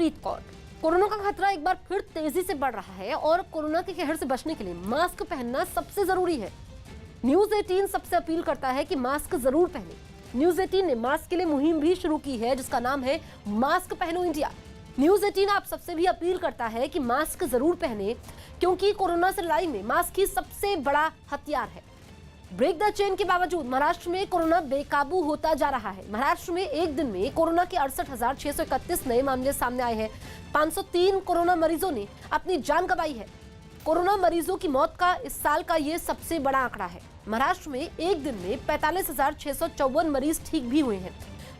Harpreet Kaur. Corona का खतरा एक बार फिर तेजी से बढ़ रहा है और कोरोना के कहर से बचने के लिए मास्क पहनना सबसे जरूरी है। न्यूज 18 सबसे अपील करता है कि मास्क जरूर पहने। न्यूज 18 ने मास्क के लिए मुहिम भी शुरू की है जिसका नाम है मास्क पहनो इंडिया। न्यूज 18 आप सबसे भी अपील करता है कि मास्क जरूर पहने क्योंकि कोरोना से लड़ाई में मास्क ही सबसे बड़ा हथियार है। ब्रेक द चेन के बावजूद महाराष्ट्र में कोरोना बेकाबू होता जा रहा है। महाराष्ट्र में एक दिन में कोरोना के 68,631 नए मामले सामने आए हैं। 503 कोरोना मरीजों ने अपनी जान गंवाई है। कोरोना मरीजों की मौत का इस साल का ये सबसे बड़ा आंकड़ा है। महाराष्ट्र में एक दिन में 45,654 मरीज ठीक भी हुए हैं।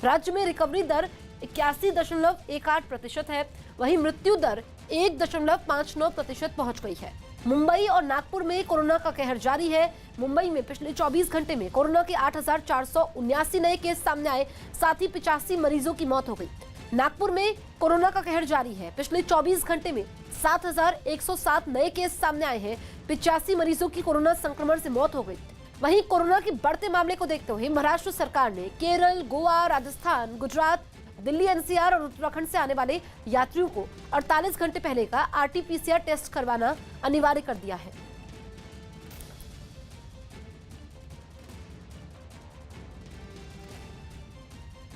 राज्य में रिकवरी दर 81.18% है। वहीं मृत्यु दर 1.59% पहुंच गई है। मुंबई और नागपुर में कोरोना का कहर जारी है। मुंबई में पिछले 24 घंटे में कोरोना के 8,479 नए केस सामने आए, साथ ही 85 मरीजों की मौत हो गई। नागपुर में कोरोना का कहर जारी है। पिछले 24 घंटे में 7,107 नए केस सामने आए हैं, 85 मरीजों की कोरोना संक्रमण से मौत हो गई। वहीं कोरोना के बढ़ते मामले को देखते हुए महाराष्ट्र सरकार ने केरल, गोवा, राजस्थान, गुजरात, दिल्ली, एनसीआर और उत्तराखंड से आने वाले यात्रियों को 48 घंटे पहले का आरटी-पीसीआर टेस्ट करवाना अनिवार्य कर दिया है।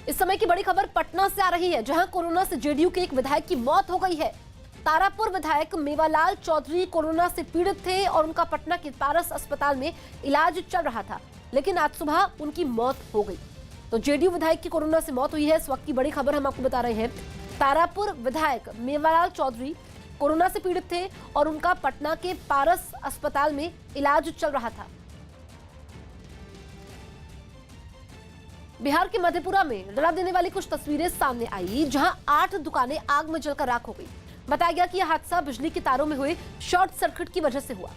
इस समय की बड़ी खबर पटना से आ रही है, जहां कोरोना से जेडीयू के एक विधायक की मौत हो गई है। तारापुर विधायक मेवालाल चौधरी कोरोना से पीड़ित थे और उनका पटना के पारस अस्पताल में इलाज चल रहा था, लेकिन आज सुबह उनकी मौत हो गई। तो जेडीयू विधायक की कोरोना से मौत हुई है। इस वक्त की बड़ी खबर हम आपको बता रहे हैं। तारापुर विधायक मेवालाल चौधरी कोरोना से पीड़ित थे और उनका पटना के पारस अस्पताल में इलाज चल रहा था। बिहार के मधेपुरा में डरा देने वाली कुछ तस्वीरें सामने आई, जहां 8 दुकानें आग में जलकर राख हो गई। बताया गया कि यह हादसा बिजली के तारों में हुए शॉर्ट सर्किट की वजह से हुआ,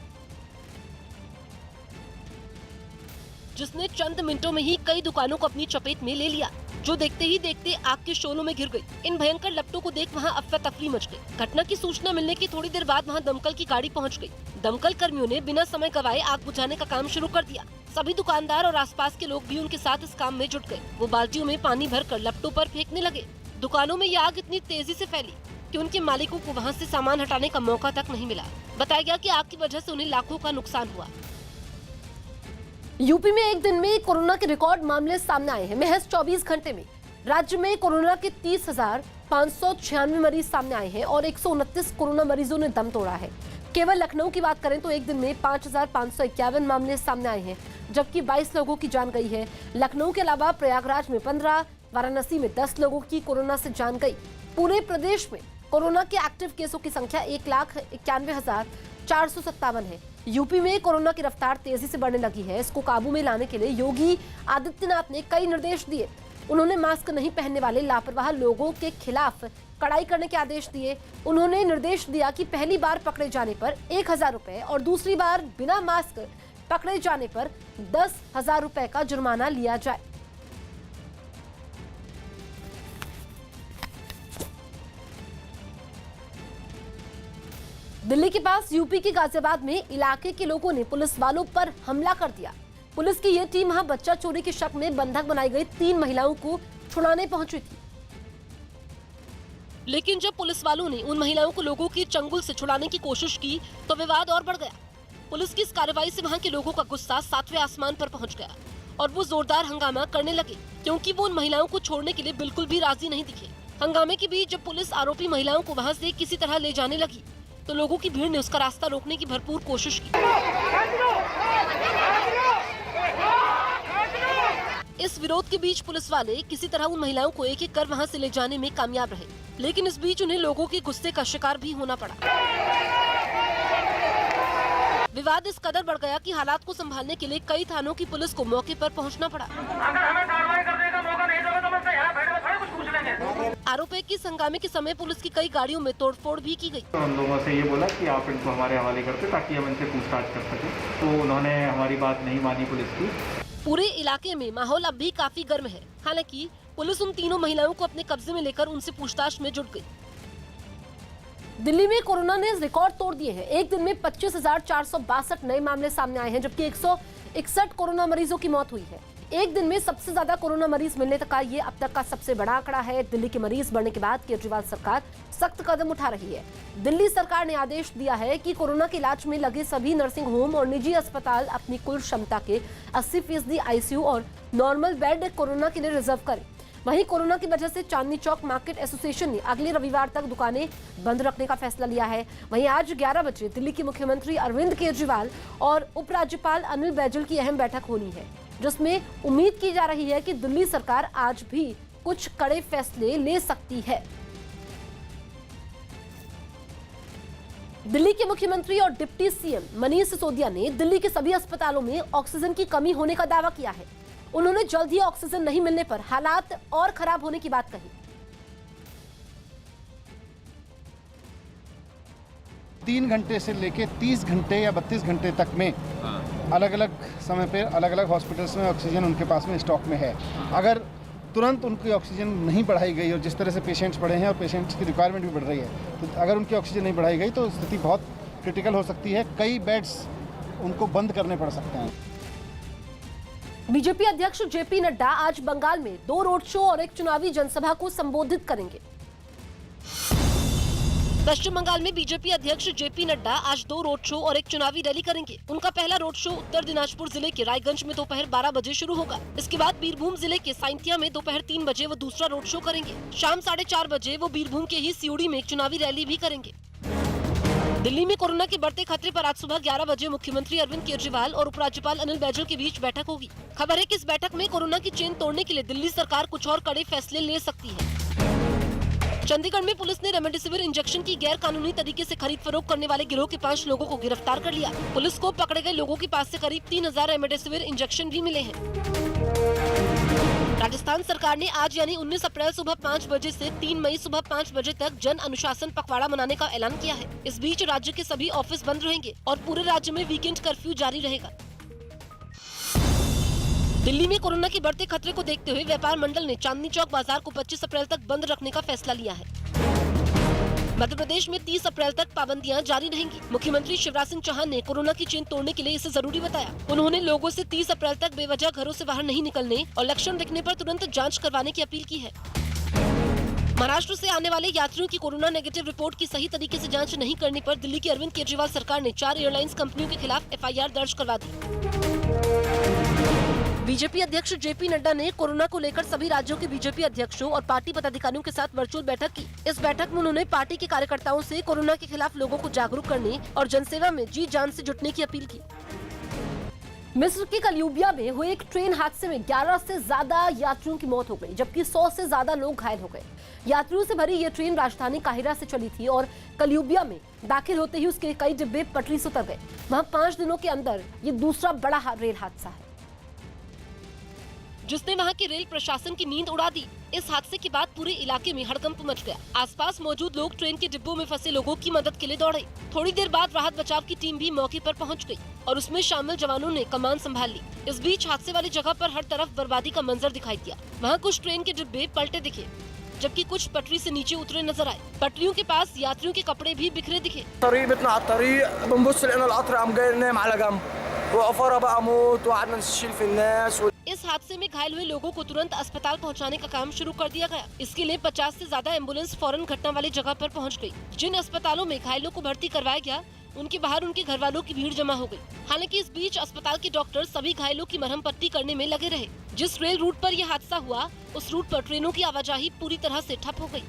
जिसने चंद मिनटों में ही कई दुकानों को अपनी चपेट में ले लिया, जो देखते ही देखते आग के शोलों में घिर गई। इन भयंकर लपटों को देख वहां अफरा तफरी मच गई। घटना की सूचना मिलने की थोड़ी देर बाद वहां दमकल की गाड़ी पहुंच गई। दमकल कर्मियों ने बिना समय गवाए आग बुझाने का काम शुरू कर दिया। सभी दुकानदार और आसपास के लोग भी उनके साथ इस काम में जुट गए। वो बाल्टियों में पानी भरकर लपटों पर फेंकने लगे। दुकानों में यह आग इतनी तेजी से फैली कि उनके मालिकों को वहाँ से सामान हटाने का मौका तक नहीं मिला। बताया गया कि आग की वजह से उन्हें लाखों का नुकसान हुआ। यूपी में एक दिन में कोरोना के रिकॉर्ड मामले सामने आए हैं। महज 24 घंटे में राज्य में कोरोना के 30,596 मरीज सामने आए हैं और 129 कोरोना मरीजों ने दम तोड़ा है। केवल लखनऊ की बात करें तो एक दिन में 5,551 मामले सामने आए हैं, जबकि 22 लोगों की जान गई है। लखनऊ के अलावा प्रयागराज में 15, वाराणसी में 10 लोगों की कोरोना से जान गई। पूरे प्रदेश में कोरोना के एक्टिव केसों की संख्या 1,91,457 है। यूपी में कोरोना की रफ्तार तेजी से बढ़ने लगी है। इसको काबू में लाने के लिए योगी आदित्यनाथ ने कई निर्देश दिए। उन्होंने मास्क नहीं पहनने वाले लापरवाह लोगों के खिलाफ कड़ाई करने के आदेश दिए। उन्होंने निर्देश दिया कि पहली बार पकड़े जाने पर 1,000 रुपए और दूसरी बार बिना मास्क पकड़े जाने पर 10,000 रुपए का जुर्माना लिया जाए। दिल्ली के पास यूपी के गाजियाबाद में इलाके के लोगों ने पुलिस वालों पर हमला कर दिया। पुलिस की यह टीम वहां बच्चा चोरी के शक में बंधक बनाई गई 3 महिलाओं को छुड़ाने पहुंची थी, लेकिन जब पुलिस वालों ने उन महिलाओं को लोगों की चंगुल से छुड़ाने की कोशिश की तो विवाद और बढ़ गया। पुलिस की इस कार्रवाई से वहां के लोगों का गुस्सा 7वें आसमान पर पहुंच गया और वो जोरदार हंगामा करने लगे, क्योंकि वो उन महिलाओं को छोड़ने के लिए बिल्कुल भी राजी नहीं दिखे। हंगामे के बीच जब पुलिस आरोपी महिलाओं को वहाँ से किसी तरह ले जाने लगी तो लोगों की भीड़ ने उसका रास्ता रोकने की भरपूर कोशिश की। इस विरोध के बीच पुलिस वाले किसी तरह उन महिलाओं को एक-एक कर वहां से ले जाने में कामयाब रहे, लेकिन इस बीच उन्हें लोगों के गुस्से का शिकार भी होना पड़ा। विवाद इस कदर बढ़ गया कि हालात को संभालने के लिए कई थानों की पुलिस को मौके पर पहुंचना पड़ा। अगर हमें कार्रवाई करने का मौका नहीं दोगे तो मैं यहाँ बैठ कर कुछ पूछ लेंगे। आरोप है कि इस हंगामे के समय पुलिस की कई गाड़ियों में तोड़फोड़ भी की गई। उन लोगों से ये बोला कि आप इनको हमारे हवाले करते ताकि हम इनसे पूछताछ कर सकें, तो उन्होंने हमारी बात नहीं मानी पुलिस की। पूरे इलाके में माहौल अब भी काफी गर्म है। हालांकि पुलिस उन तीनों महिलाओं को अपने कब्जे में लेकर उनसे पूछताछ में जुट गई। दिल्ली में कोरोना ने रिकॉर्ड तोड़ दिए हैं। एक दिन में 25,462 नए मामले सामने आए हैं, जबकि 161 कोरोना मरीजों की मौत हुई है। एक दिन में सबसे ज्यादा कोरोना मरीज मिलने तक का ये अब तक का सबसे बड़ा आंकड़ा है। दिल्ली के मरीज बढ़ने के बाद केजरीवाल सरकार सख्त कदम उठा रही है। दिल्ली सरकार ने आदेश दिया है कि कोरोना के इलाज में लगे सभी नर्सिंग होम और निजी अस्पताल अपनी कुल क्षमता के 80% आईसीयू और नॉर्मल बेड कोरोना के लिए रिजर्व करें। वहीं कोरोना की वजह से चांदनी चौक मार्केट एसोसिएशन ने अगले रविवार तक दुकानें बंद रखने का फैसला लिया है। वहीं आज 11 बजे दिल्ली के मुख्यमंत्री अरविंद केजरीवाल और उपराज्यपाल अनिल बैजल की अहम बैठक होनी है, जिसमें उम्मीद की जा रही है कि दिल्ली सरकार आज भी कुछ कड़े फैसले ले सकती है। दिल्ली के मुख्यमंत्री और डिप्टी सीएम मनीष सिसोदिया ने दिल्ली के सभी अस्पतालों में ऑक्सीजन की कमी होने का दावा किया है। उन्होंने जल्द ही ऑक्सीजन नहीं मिलने पर हालात और खराब होने की बात कही। 3 घंटे से लेके 30 घंटे या 32 घंटे तक में अलग अलग समय पे अलग अलग हॉस्पिटल्स में ऑक्सीजन उनके पास में स्टॉक में है। अगर तुरंत उनकी ऑक्सीजन नहीं बढ़ाई गई और जिस तरह से पेशेंट्स बढ़े हैं और पेशेंट्स की रिक्वायरमेंट भी बढ़ रही है, तो अगर उनकी ऑक्सीजन नहीं बढ़ाई गई तो स्थिति बहुत क्रिटिकल हो सकती है। कई बेड्स उनको बंद करने पड़ सकते हैं। बीजेपी अध्यक्ष जेपी नड्डा आज बंगाल में 2 रोड शो और एक चुनावी जनसभा को संबोधित करेंगे। पश्चिम बंगाल में बीजेपी अध्यक्ष जेपी नड्डा आज 2 रोड शो और एक चुनावी रैली करेंगे। उनका पहला रोड शो उत्तर दिनाजपुर जिले के रायगंज में दोपहर 12 बजे शुरू होगा। इसके बाद बीरभूम जिले के साइंतिया में दोपहर 3 बजे वो दूसरा रोड शो करेंगे। शाम 4:30 बजे वो बीरभूम के ही सिउड़ी में एक चुनावी रैली भी करेंगे। दिल्ली में कोरोना के बढ़ते खतरे पर आज सुबह 11 बजे मुख्यमंत्री अरविंद केजरीवाल और उपराज्यपाल अनिल बैजल के बीच बैठक होगी। खबर है कि इस बैठक में कोरोना की चेन तोड़ने के लिए दिल्ली सरकार कुछ और कड़े फैसले ले सकती है। चंडीगढ़ में पुलिस ने रेमडेसिविर इंजेक्शन की गैर कानूनी तरीके से खरीद फरोख्त करने वाले गिरोह के 5 लोगों को गिरफ्तार कर लिया। पुलिस को पकड़े गए लोगों के पास से करीब 3000 रेमडेसिविर इंजेक्शन भी मिले हैं। राजस्थान सरकार ने आज यानी 19 अप्रैल सुबह 5 बजे से 3 मई सुबह 5 बजे तक जन अनुशासन पखवाड़ा मनाने का ऐलान किया है। इस बीच राज्य के सभी ऑफिस बंद रहेंगे और पूरे राज्य में वीकेंड कर्फ्यू जारी रहेगा। दिल्ली में कोरोना के बढ़ते खतरे को देखते हुए व्यापार मंडल ने चांदनी चौक बाजार को 25 अप्रैल तक बंद रखने का फैसला लिया है। मध्य प्रदेश में 30 अप्रैल तक पाबंदियां जारी रहेंगी। मुख्यमंत्री शिवराज सिंह चौहान ने कोरोना की चेन तोड़ने के लिए इसे जरूरी बताया। उन्होंने लोगों से 30 अप्रैल तक बेवजह घरों से बाहर नहीं निकलने और लक्षण दिखने पर तुरंत जांच करवाने की अपील की है। महाराष्ट्र से आने वाले यात्रियों की कोरोना नेगेटिव रिपोर्ट की सही तरीके से जांच नहीं करने पर दिल्ली की अरविंद केजरीवाल सरकार ने 4 एयरलाइंस कंपनियों के खिलाफ FIR दर्ज करवा दी। बीजेपी अध्यक्ष जेपी नड्डा ने कोरोना को लेकर सभी राज्यों के बीजेपी अध्यक्षों और पार्टी पदाधिकारियों के साथ वर्चुअल बैठक की। इस बैठक में उन्होंने पार्टी के कार्यकर्ताओं से कोरोना के खिलाफ लोगों को जागरूक करने और जनसेवा में जी जान से जुटने की अपील की। मिस्र के कलियूबिया में हुए एक ट्रेन हादसे में 11 से ज्यादा यात्रियों की मौत हो गई, जबकि 100 से ज्यादा लोग घायल हो गए। यात्रियों से भरी ये ट्रेन राजधानी काहिरा से चली थी और कलियूबिया में दाखिल होते ही उसके कई डिब्बे पटरी से उतर गए। वहाँ 5 दिनों के अंदर ये दूसरा बड़ा रेल हादसा है, जिसने वहां के रेल प्रशासन की नींद उड़ा दी। इस हादसे के बाद पूरे इलाके में हड़कंप मच गया। आसपास मौजूद लोग ट्रेन के डिब्बों में फंसे लोगों की मदद के लिए दौड़े। थोड़ी देर बाद राहत बचाव की टीम भी मौके पर पहुंच गई और उसमें शामिल जवानों ने कमान संभाल ली। इस बीच हादसे वाली जगह पर हर तरफ बर्बादी का मंजर दिखाई दिया। वहाँ कुछ ट्रेन के डिब्बे पलटे दिखे, जबकि कुछ पटरी से नीचे उतरे नजर आए। पटरियों के पास यात्रियों के कपड़े भी बिखरे दिखे। इस हादसे में घायल हुए लोगों को तुरंत अस्पताल पहुंचाने का काम शुरू कर दिया गया। इसके लिए 50 से ज्यादा एम्बुलेंस फौरन घटना वाली जगह पर पहुंच गई। जिन अस्पतालों में घायलों को भर्ती करवाया गया, उनके बाहर उनके घर वालों की भीड़ जमा हो गई। हालांकि इस बीच अस्पताल के डॉक्टर सभी घायलों की मरहम पट्टी करने में लगे रहे। जिस रेल रूट पर यह हादसा हुआ, उस रूट पर ट्रेनों की आवाजाही पूरी तरह से ठप हो गई।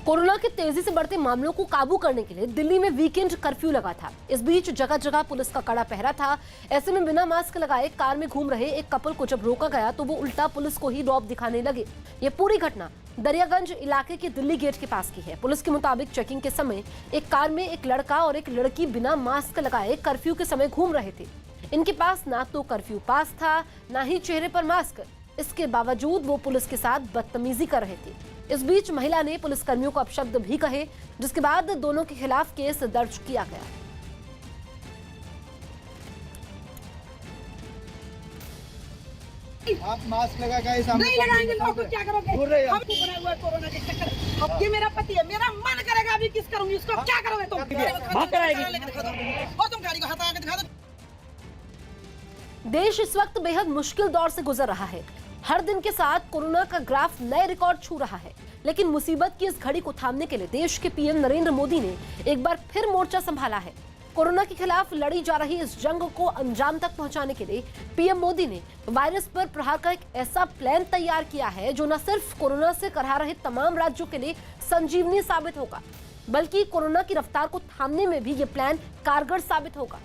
कोरोना के तेजी से बढ़ते मामलों को काबू करने के लिए दिल्ली में वीकेंड कर्फ्यू लगा था। इस बीच जगह जगह पुलिस का कड़ा पहरा था। ऐसे में बिना मास्क लगाए कार में घूम रहे एक कपल को जब रोका गया तो वो उल्टा पुलिस को ही रौब दिखाने लगे। ये पूरी घटना दरियागंज इलाके के दिल्ली गेट के पास की है। पुलिस के मुताबिक चेकिंग के समय एक कार में एक लड़का और एक लड़की बिना मास्क लगाए कर्फ्यू के समय घूम रहे थे। इनके पास ना तो कर्फ्यू पास था, ना ही चेहरे पर मास्क। इसके बावजूद वो पुलिस के साथ बदतमीजी कर रहे थे। इस बीच महिला ने पुलिस कर्मियों को अपशब्द भी कहे, जिसके बाद दोनों के खिलाफ केस दर्ज किया गया। आप मास्क लगा के सामने नहीं लगाएंगे लोग तो क्या करोगे? हम बना हुआ कोरोना के चक्कर। अब ये मेरा पति है, मेरा मन करेगा अभी किस करूंगी, इसको क्या करोगे तुम? भाग कराएगी और तुम गाड़ी को हटा के दिखा दो। देश इस वक्त बेहद मुश्किल दौर से गुजर रहा है। हर दिन के साथ कोरोना का ग्राफ नए रिकॉर्ड छू रहा है, लेकिन मुसीबत की इस घड़ी को थामने के लिए देश के पीएम नरेंद्र मोदी ने एक बार फिर मोर्चा संभाला है। कोरोना के खिलाफ लड़ी जा रही इस जंग को अंजाम तक पहुंचाने के लिए पीएम मोदी ने वायरस पर प्रहार का एक ऐसा प्लान तैयार किया है जो न सिर्फ कोरोना से करहा रहे तमाम राज्यों के लिए संजीवनी साबित होगा, बल्कि कोरोना की रफ्तार को थामने में भी ये प्लान कारगर साबित होगा।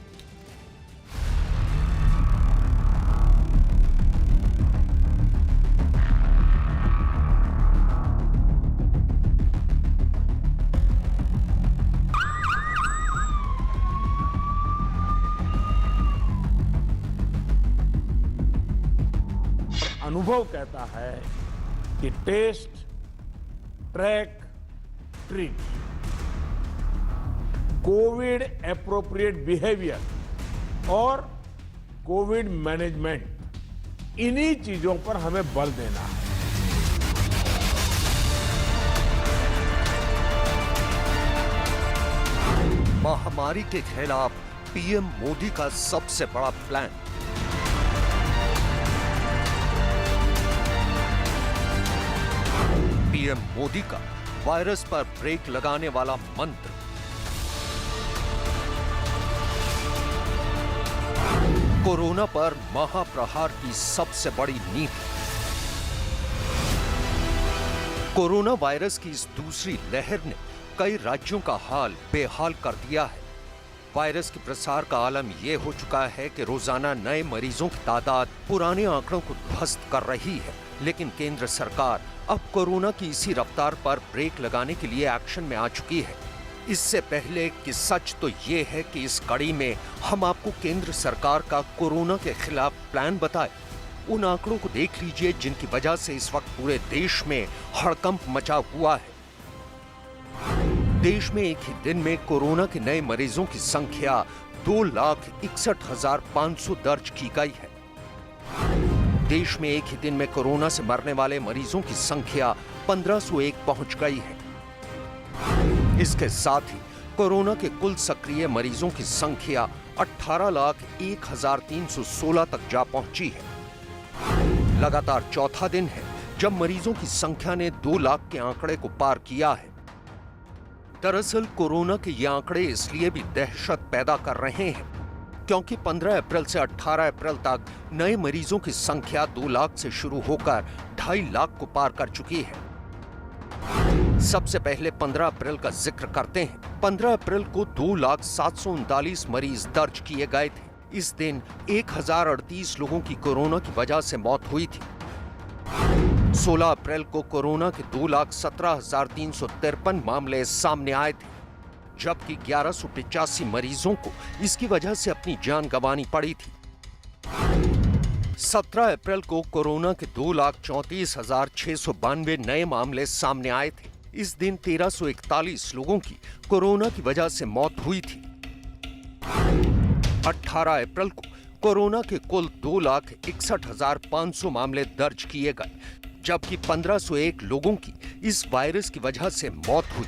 अनुभव कहता है कि test, track, treat, covid appropriate behaviour और कोविड मैनेजमेंट, इन्हीं चीजों पर हमें बल देना है। महामारी के खिलाफ पीएम मोदी का सबसे बड़ा प्लान। पीएम मोदी का वायरस पर ब्रेक लगाने वाला मंत्र। कोरोना पर महाप्रहार की सबसे बड़ी नीति। कोरोना वायरस की इस दूसरी लहर ने कई राज्यों का हाल बेहाल कर दिया है। वायरस के प्रसार का आलम यह हो चुका है कि रोजाना नए मरीजों की तादाद पुराने आंकड़ों को ध्वस्त कर रही है। लेकिन केंद्र सरकार अब कोरोना की इसी रफ्तार पर ब्रेक लगाने के लिए एक्शन में आ चुकी है। इससे पहले कि सच तो ये है कि इस कड़ी में हम आपको केंद्र सरकार का कोरोना के खिलाफ प्लान बताए। उन आंकड़ों को देख लीजिए जिनकी वजह से इस वक्त पूरे देश में हड़कंप मचा हुआ है। देश में एक ही दिन में कोरोना के नए मरीजों की संख्या 2,61,500 दर्ज की गई है। देश में एक ही दिन में कोरोना से मरने वाले मरीजों की संख्या 1501 पहुंच गई है। इसके साथ ही कोरोना के कुल सक्रिय मरीजों की संख्या 18,01,316 तक जा पहुंची है। लगातार चौथा दिन है जब मरीजों की संख्या ने 2 लाख के आंकड़े को पार किया है। दरअसल कोरोना के ये आंकड़े इसलिए भी दहशत पैदा कर रहे हैं क्योंकि 15 अप्रैल से 18 अप्रैल तक नए मरीजों की संख्या 2 लाख से शुरू होकर 2.5 लाख को पार कर चुकी है। सबसे पहले 15 अप्रैल का जिक्र करते हैं। 15 अप्रैल को 2,07,39 मरीज दर्ज किए गए थे। इस दिन 1,038 लोगों की कोरोना की वजह से मौत हुई थी। 16 अप्रैल को कोरोना के 2,17,353 मामले सामने आए थे, जबकि 1185 मरीजों को इसकी वजह से अपनी जान गंवानी पड़ी थी। 17 अप्रैल को कोरोना के 2,34,692 नए मामले सामने आए थे। इस दिन 1,341 लोगों की कोरोना की वजह से मौत हुई थी। 18 अप्रैल को कोरोना के कुल 2,61,500 मामले दर्ज किए गए, जबकि 1,501 लोगों की इस वायरस की वजह से मौत हुई।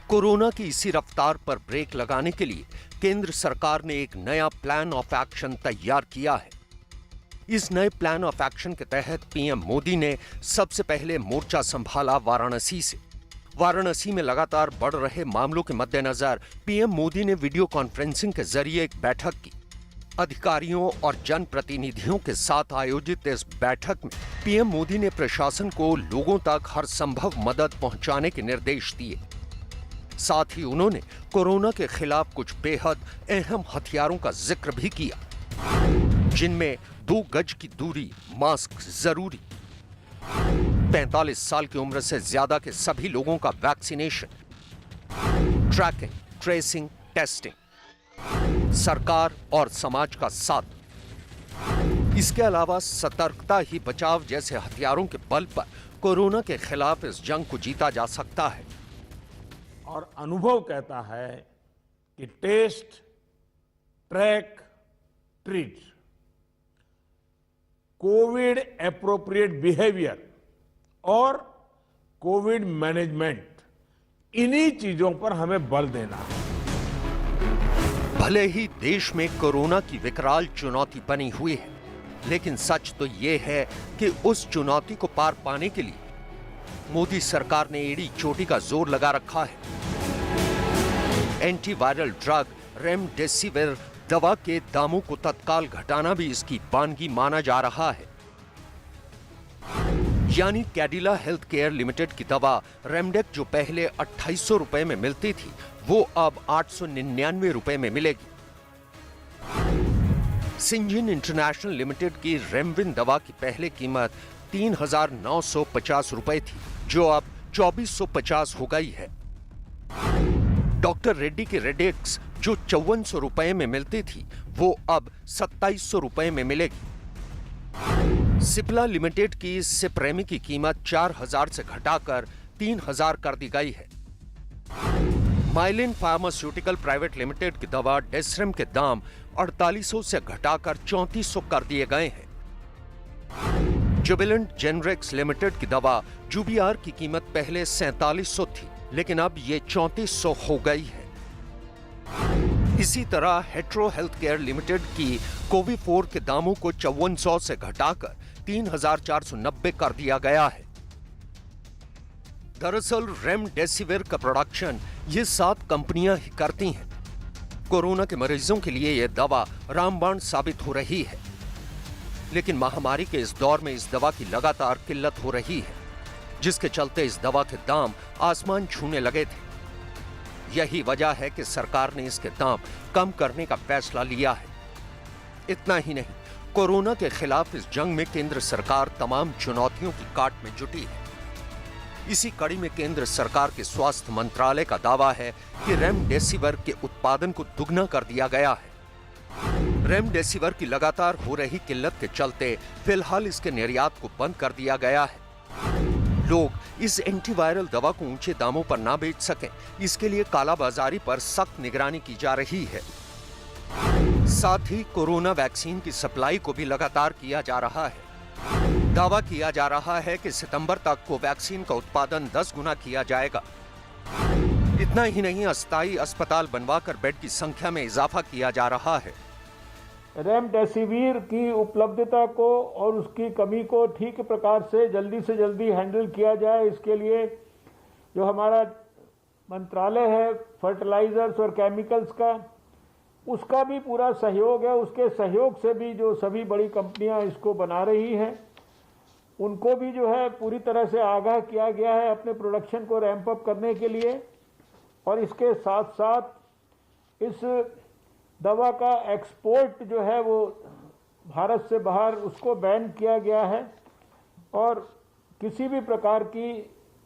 कोरोना की इसी रफ्तार पर ब्रेक लगाने के लिए केंद्र सरकार ने एक नया प्लान ऑफ एक्शन तैयार किया है। इस नए प्लान ऑफ एक्शन के तहत पीएम मोदी ने सबसे पहले मोर्चा संभाला वाराणसी से। वाराणसी में लगातार बढ़ रहे मामलों के मद्देनजर पीएम मोदी ने वीडियो कॉन्फ्रेंसिंग के जरिए एक बैठक की। अधिकारियों और जनप्रतिनिधियों के साथ आयोजित इस बैठक में पीएम मोदी ने प्रशासन को लोगों तक हर संभव मदद पहुंचाने के निर्देश दिए। साथ ही उन्होंने कोरोना के खिलाफ कुछ बेहद अहम हथियारों का जिक्र भी किया, जिनमें 2 गज की दूरी, मास्क जरूरी, 45 साल की उम्र से ज्यादा के सभी लोगों का वैक्सीनेशन, ट्रैकिंग, ट्रेसिंग, टेस्टिंग, सरकार और समाज का साथ। इसके अलावा सतर्कता ही बचाव जैसे हथियारों के बल पर कोरोना के खिलाफ इस जंग को जीता जा सकता है। और अनुभव कहता है कि test, track, treat, covid appropriate behaviour और कोविड मैनेजमेंट, इन्हीं चीजों पर हमें बल देना है। भले ही देश में कोरोना की विकराल चुनौती बनी हुई है, लेकिन सच तो ये है कि उस चुनौती को पार पाने के लिए मोदी सरकार ने एड़ी चोटी का जोर लगा रखा है। एंटीवायरल ड्रग रेमडेसिविर दवा के दामों को तत्काल घटाना भी इसकी वानगी माना जा रहा है। यानी कैडिला हेल्थ केयर लिमिटेड की दवा रेमडेक जो पहले 2800 रुपए में मिलती थी, वो अब 899 रुपए में मिलेगी। सिंजिन इंटरनेशनल लिमिटेड की रेमविन दवा की पहले कीमत 3950 रुपए थी, जो अब 2450 हो गई है। डॉक्टर रेड्डी की रेडेक्स जो 5400 रुपए में मिलती थी, वो अब 2700 रुपए में मिलेगी। सिप्ला लिमिटेड की सिप्रेमी की कीमत 4000 से घटाकर 3000 कर दी गई है। माइलिन फार्मास्यूटिकल प्राइवेट लिमिटेड की दवा डेस्रेम के दाम 4800 से घटाकर 3400 कर दिए गए हैं। जुबिलेंट जेनरिक्स लिमिटेड की दवा जुबिआर की कीमत पहले 4700 थी, लेकिन अब ये 3400 हो गई है। इसी तरह हेट्रो हेल्थ केयर लिमिटेड की कोविफोर के दामों को 5400 से घटाकर 3490 कर दिया गया है। दरअसल रेमडेसिविर का प्रोडक्शन ये 7 कंपनियां ही करती हैं। कोरोना के मरीजों के लिए यह दवा रामबाण साबित हो रही है, लेकिन महामारी के इस दौर में इस दवा की लगातार किल्लत हो रही है, जिसके चलते इस दवा के दाम आसमान छूने लगे थे। यही वजह है कि सरकार ने इसके दाम कम करने का फैसला लिया है। इतना ही नहीं, कोरोना के खिलाफ इस जंग में केंद्र सरकार तमाम चुनौतियों की काट में जुटी है। इसी कड़ी में केंद्र सरकार के स्वास्थ्य मंत्रालय का दावा है कि रेमडेसिविर के उत्पादन को दुगना कर दिया गया है। रेमडेसिविर की लगातार हो रही किल्लत के चलते फिलहाल इसके निर्यात को बंद कर दिया गया है। लोग इस एंटीवायरल दवा को ऊंचे दामों पर ना बेच सकें, इसके लिए कालाबाजारी पर सख्त निगरानी की जा रही है। साथ ही कोरोना वैक्सीन की सप्लाई को भी लगातार किया जा रहा है। दावा किया जा रहा है कि सितंबर तक कोवैक्सीन का उत्पादन 10 गुना किया जाएगा। इतना ही नहीं, अस्थायी अस्पताल बनवाकर बेड की संख्या में इजाफा किया जा रहा है। रेमडेसिविर की उपलब्धता को और उसकी कमी को ठीक प्रकार से जल्दी हैंडल किया जाए, इसके लिए जो हमारा मंत्रालय है फर्टिलाइजर्स और केमिकल्स का, उसका भी पूरा सहयोग है। उसके सहयोग से भी जो सभी बड़ी कंपनियां इसको बना रही हैं, उनको भी जो है पूरी तरह से आगाह किया गया है अपने प्रोडक्शन को रैंप अप करने के लिए। और इसके साथ साथ इस दवा का एक्सपोर्ट जो है वो भारत से बाहर उसको बैन किया गया है, और किसी भी प्रकार की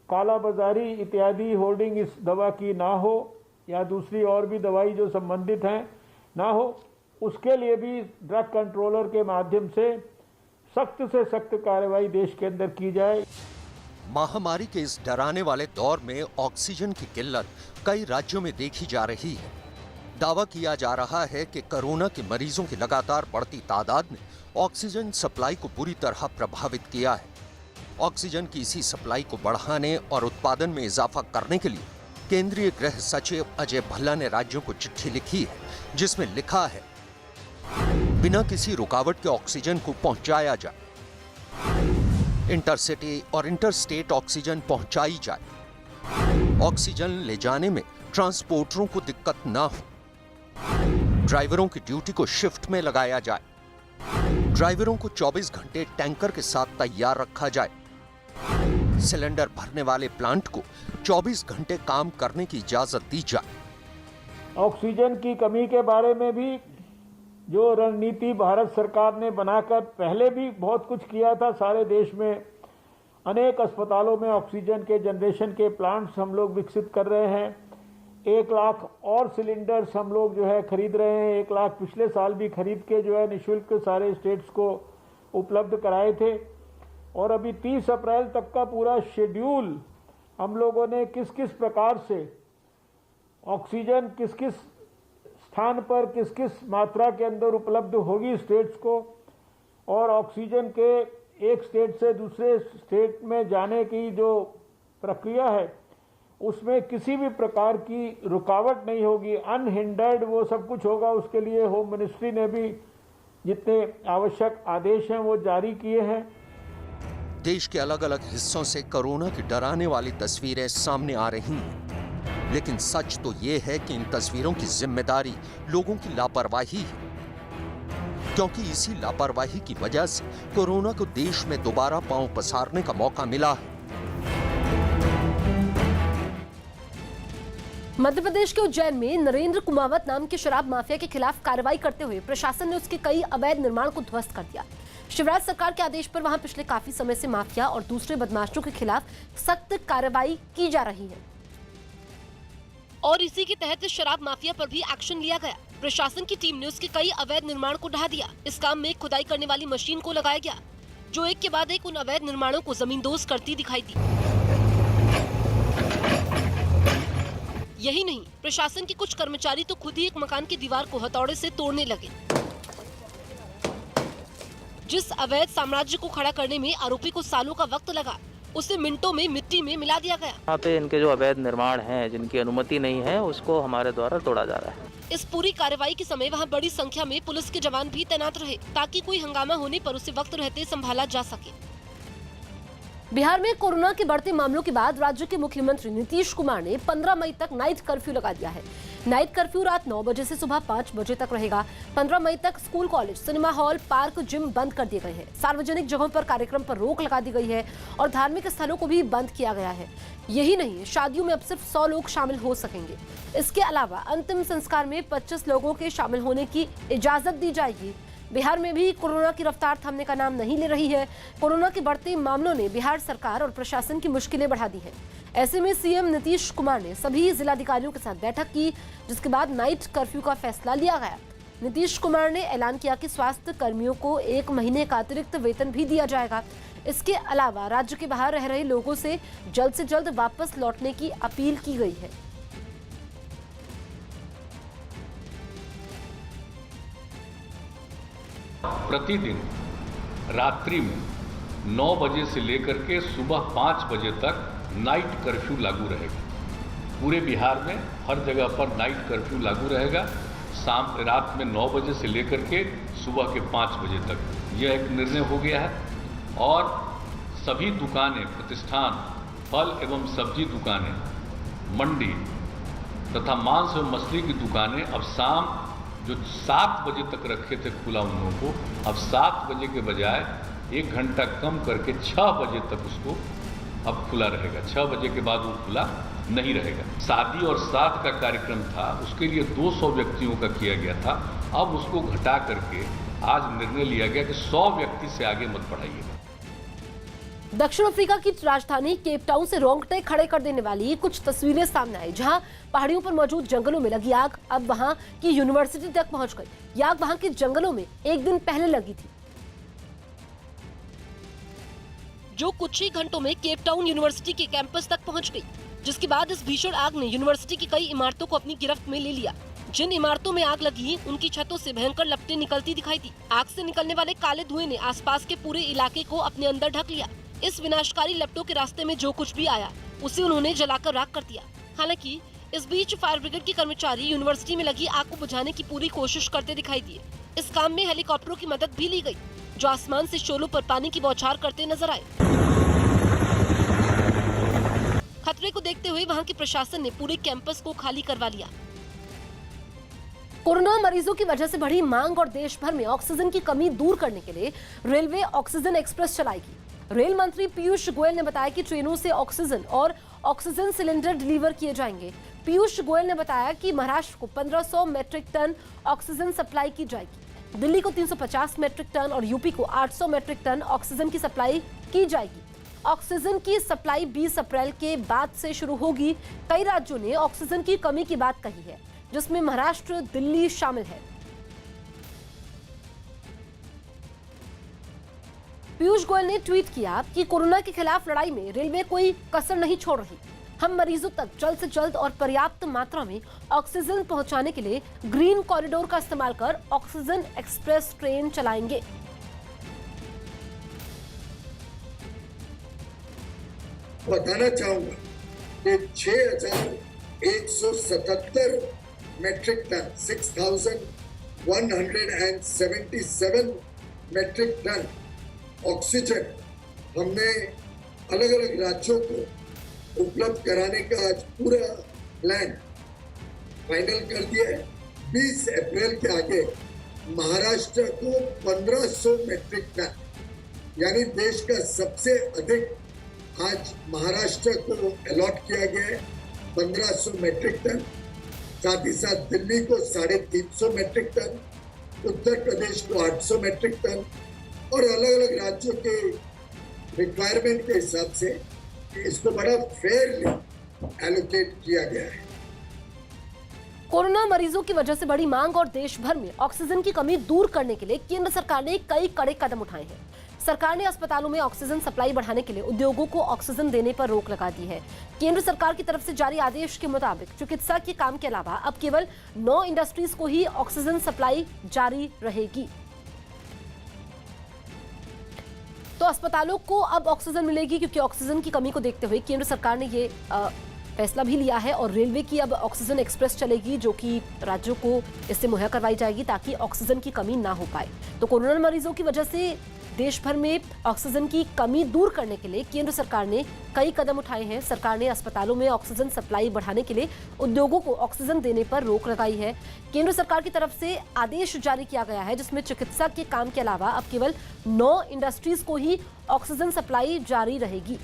कालाबाजारी इत्यादि होर्डिंग इस दवा की ना हो, या दूसरी और भी दवाई जो संबंधित हैं ना हो, उसके लिए भी ड्रग कंट्रोलर के माध्यम से सख्त कार्रवाई देश के अंदर की जाए। महामारी के इस डराने वाले दौर में ऑक्सीजन की किल्लत कई राज्यों में देखी जा रही है। दावा किया जा रहा है कि कोरोना के मरीजों की लगातार बढ़ती तादाद ने ऑक्सीजन सप्लाई को बुरी तरह प्रभावित किया है। ऑक्सीजन की इसी सप्लाई को बढ़ाने और उत्पादन में इजाफा करने के लिए केंद्रीय गृह सचिव अजय भल्ला ने राज्यों को चिट्ठी लिखी है, जिसमें लिखा है, बिना किसी रुकावट के ऑक्सीजन को पहुंचाया जाए। इंटरसिटी और इंटरस्टेट ऑक्सीजन पहुंचाई जाए। ऑक्सीजन ले जाने में ट्रांसपोर्टरों को दिक्कत ना हो। ड्राइवरों की ड्यूटी को शिफ्ट में लगाया जाए। ड्राइवरों को 24 घंटे टैंकर के साथ तैयार रखा जाए। सिलेंडर भरने वाले प्लांट को 24 घंटे काम करने की इजाजत दी जाए। ऑक्सीजन की कमी के बारे में भी जो रणनीति भारत सरकार ने बनाकर पहले भी बहुत कुछ किया था, सारे देश में अनेक अस्पतालों में ऑक्सीजन के जनरेशन के प्लांट्स हम लोग विकसित कर रहे हैं। 1 लाख और सिलेंडर्स हम लोग जो है खरीद रहे हैं। 1 लाख पिछले साल भी खरीद के जो है निःशुल्क सारे स्टेट्स को उपलब्ध कराए थे। और अभी 30 अप्रैल तक का पूरा शेड्यूल हम लोगों ने किस किस प्रकार से ऑक्सीजन किस किस स्थान पर किस किस मात्रा के अंदर उपलब्ध होगी स्टेट्स को, और ऑक्सीजन के एक स्टेट से दूसरे स्टेट में जाने की जो प्रक्रिया है उसमें किसी भी प्रकार की रुकावट नहीं होगी, अनहिंडर्ड वो सब कुछ होगा। उसके लिए होम मिनिस्ट्री ने भी जितने आवश्यक आदेश हैं वो जारी किए हैं। देश के अलग अलग हिस्सों से कोरोना की डराने वाली तस्वीरें सामने आ रही हैं, लेकिन सच तो ये है कि इन तस्वीरों की जिम्मेदारी लोगों की लापरवाही है, क्योंकि इसी लापरवाही की वजह से कोरोना को देश में दोबारा पांव पसारने का मौका मिला है। मध्य प्रदेश के उज्जैन में नरेंद्र कुमावत नाम के शराब माफिया के खिलाफ कार्रवाई करते हुए प्रशासन ने उसके कई अवैध निर्माण को ध्वस्त कर दिया। शिवराज सरकार के आदेश पर वहां पिछले काफी समय से माफिया और दूसरे बदमाशों के खिलाफ सख्त कार्रवाई की जा रही है और इसी के तहत शराब माफिया पर भी एक्शन लिया गया। प्रशासन की टीम ने उसके कई अवैध निर्माण को ढहा दिया। इस काम में खुदाई करने वाली मशीन को लगाया गया, जो एक के बाद एक उन अवैध निर्माणों को जमींदोज करती दिखाई दी। यही नहीं, प्रशासन के कुछ कर्मचारी तो खुद ही एक मकान की दीवार को हथौड़े से तोड़ने लगे। जिस अवैध साम्राज्य को खड़ा करने में आरोपी को सालों का वक्त लगा, उसे मिनटों में मिट्टी में मिला दिया गया। यहाँ पे इनके जो अवैध निर्माण हैं, जिनकी अनुमति नहीं है, उसको हमारे द्वारा तोड़ा जा रहा है। इस पूरी कार्रवाई के समय वहाँ बड़ी संख्या में पुलिस के जवान भी तैनात रहे, ताकि कोई हंगामा होने पर उसे वक्त रहते संभाला जा सके। बिहार में कोरोना के बढ़ते मामलों के बाद राज्य के मुख्यमंत्री नीतीश कुमार ने 15 मई तक नाइट कर्फ्यू लगा दिया है। नाइट कर्फ्यू रात 9 बजे से सुबह 5 बजे तक रहेगा। 15 मई तक school, college, cinema hall, park, gym बंद कर दिए गए हैं। सार्वजनिक जगहों पर कार्यक्रम पर रोक लगा दी गई है और धार्मिक स्थलों को भी बंद किया गया है। यही नहीं, शादियों में अब सिर्फ 100 लोग शामिल हो सकेंगे। इसके अलावा अंतिम संस्कार में 25 लोगों के शामिल होने की इजाजत दी जाएगी। बिहार में भी कोरोना की रफ्तार थमने का नाम नहीं ले रही है। कोरोना के बढ़ते मामलों ने बिहार सरकार और प्रशासन की मुश्किलें बढ़ा दी हैं। ऐसे में सीएम नीतीश कुमार ने सभी जिलाधिकारियों के साथ बैठक की, जिसके बाद नाइट कर्फ्यू का फैसला लिया गया। नीतीश कुमार ने ऐलान किया कि स्वास्थ्य कर्मियों को 1 महीने का अतिरिक्त वेतन भी दिया जाएगा। इसके अलावा राज्य के बाहर रह रहे लोगों से जल्द वापस लौटने की अपील की गई है। प्रतिदिन रात्रि में 9 बजे से लेकर के सुबह 5 बजे तक नाइट कर्फ्यू लागू रहेगा। पूरे बिहार में हर जगह पर नाइट कर्फ्यू लागू रहेगा। रात में 9 बजे से लेकर के सुबह के 5 बजे तक यह एक निर्णय हो गया है। और सभी दुकानें, प्रतिष्ठान, फल एवं सब्जी दुकानें, मंडी तथा मांस एवं मछली की दुकानें अब शाम जो 7 बजे तक रखे थे खुला उन लोगों को, अब 7 बजे के बजाय 1 घंटा कम करके 6 बजे तक उसको अब खुला रहेगा। 6 बजे के बाद वो खुला नहीं रहेगा। शादी और श्राद्ध का कार्यक्रम था, उसके लिए 200 व्यक्तियों का किया गया था। अब उसको घटा करके आज निर्णय लिया गया कि 100 व्यक्ति से आगे मत बढ़ाइएगा। दक्षिण अफ्रीका की राजधानी केप टाउन से रोंगटे खड़े कर देने वाली कुछ तस्वीरें सामने आई, जहां पहाड़ियों पर मौजूद जंगलों में लगी आग अब वहां की यूनिवर्सिटी तक पहुंच गई। ये आग वहां के जंगलों में एक दिन पहले लगी थी, जो कुछ ही घंटों में केप टाउन यूनिवर्सिटी के कैंपस तक पहुंच गई। जिसके बाद इस भीषण आग ने यूनिवर्सिटी की कई इमारतों को अपनी गिरफ्त में ले लिया। जिन इमारतों में आग लगी, उनकी छतों से भयंकर लपटें निकलती दिखाई दी। आग से निकलने वाले काले धुएं ने आसपास के पूरे इलाके को अपने अंदर ढक लिया। इस विनाशकारी लपटों के रास्ते में जो कुछ भी आया, उसे उन्होंने जलाकर राख कर दिया। हालांकि इस बीच फायर ब्रिगेड के कर्मचारी यूनिवर्सिटी में लगी आग को बुझाने की पूरी कोशिश करते दिखाई दिए। इस काम में हेलीकॉप्टरों की मदद भी ली गई, जो आसमान से शोलों पर पानी की बौछार करते नजर आए। खतरे को देखते हुए वहां के प्रशासन ने पूरे कैंपस को खाली करवा लिया। कोरोना मरीजों की वजह से बढ़ी मांग और देश भर में ऑक्सीजन की कमी दूर करने के लिए रेलवे ऑक्सीजन एक्सप्रेस चलाएगी। रेल मंत्री पीयूष गोयल ने बताया कि ट्रेनों से ऑक्सीजन और ऑक्सीजन सिलेंडर डिलीवर किए जाएंगे। पीयूष गोयल ने बताया कि महाराष्ट्र को 1500 मैट्रिक टन ऑक्सीजन सप्लाई की जाएगी, दिल्ली को 350 मैट्रिक टन और यूपी को 800 मैट्रिक टन ऑक्सीजन की सप्लाई की जाएगी। ऑक्सीजन की सप्लाई 20 अप्रैल के बाद से शुरू होगी। कई राज्यों ने ऑक्सीजन की कमी की बात कही है, जिसमें महाराष्ट्र, दिल्ली शामिल है। पीयूष गोयल ने ट्वीट किया कि कोरोना के खिलाफ लड़ाई में रेलवे कोई कसर नहीं छोड़ रही। हम मरीजों तक जल्द से जल्द और पर्याप्त मात्रा में ऑक्सीजन पहुंचाने के लिए ग्रीन कॉरिडोर का इस्तेमाल कर ऑक्सीजन एक्सप्रेस ट्रेन चलाएंगे। बताना चाहूंगा कि 6,177 metric ton 6,177 metric ton oxygen हमने अलग अलग राज्यों को उपलब्ध कराने का आज पूरा प्लान फाइनल कर दिया है। 20 अप्रैल के आगे महाराष्ट्र को 1500 मेट्रिक टन यानी देश का सबसे अधिक आज महाराष्ट्र को अलॉट किया गया है 1500 मेट्रिक टन। साथ ही साथ दिल्ली को 350 मेट्रिक टन, उत्तर प्रदेश को 800 मेट्रिक टन और अलग अलग राज्यों के रिक्वायरमेंट के हिसाब से इसको बड़ा फेयरली एलोकेट किया गया है। कोरोना मरीजों की वजह से बड़ी मांग और देश भर में ऑक्सीजन की कमी दूर करने के लिए केंद्र सरकार ने कई कड़े कदम उठाए हैं। सरकार ने अस्पतालों में ऑक्सीजन सप्लाई बढ़ाने के लिए उद्योगों को ऑक्सीजन देने पर रोक लगा दी है। केंद्र सरकार की तरफ से जारी आदेश के मुताबिक चिकित्सा के काम के अलावा अब केवल 9 इंडस्ट्रीज को ही ऑक्सीजन सप्लाई जारी रहेगी। तो अस्पतालों को अब ऑक्सीजन मिलेगी क्योंकि ऑक्सीजन की कमी को देखते हुए केंद्र सरकार ने ये फैसला भी लिया है और रेलवे की अब ऑक्सीजन एक्सप्रेस चलेगी जो कि राज्यों को इससे मुहैया करवाई जाएगी ताकि ऑक्सीजन की कमी ना हो पाए। तो कोरोना मरीजों की वजह से देश भर में ऑक्सीजन की कमी दूर करने के लिए केंद्र सरकार ने कई कदम उठाए हैं। सरकार ने अस्पतालों में ऑक्सीजन सप्लाई बढ़ाने के लिए उद्योगों को ऑक्सीजन देने पर रोक लगाई है। केंद्र सरकार की तरफ से आदेश जारी किया गया है जिसमें चिकित्सा के काम के अलावा अब केवल 9 इंडस्ट्रीज को ही ऑक्सीजन सप्लाई जारी रहेगी।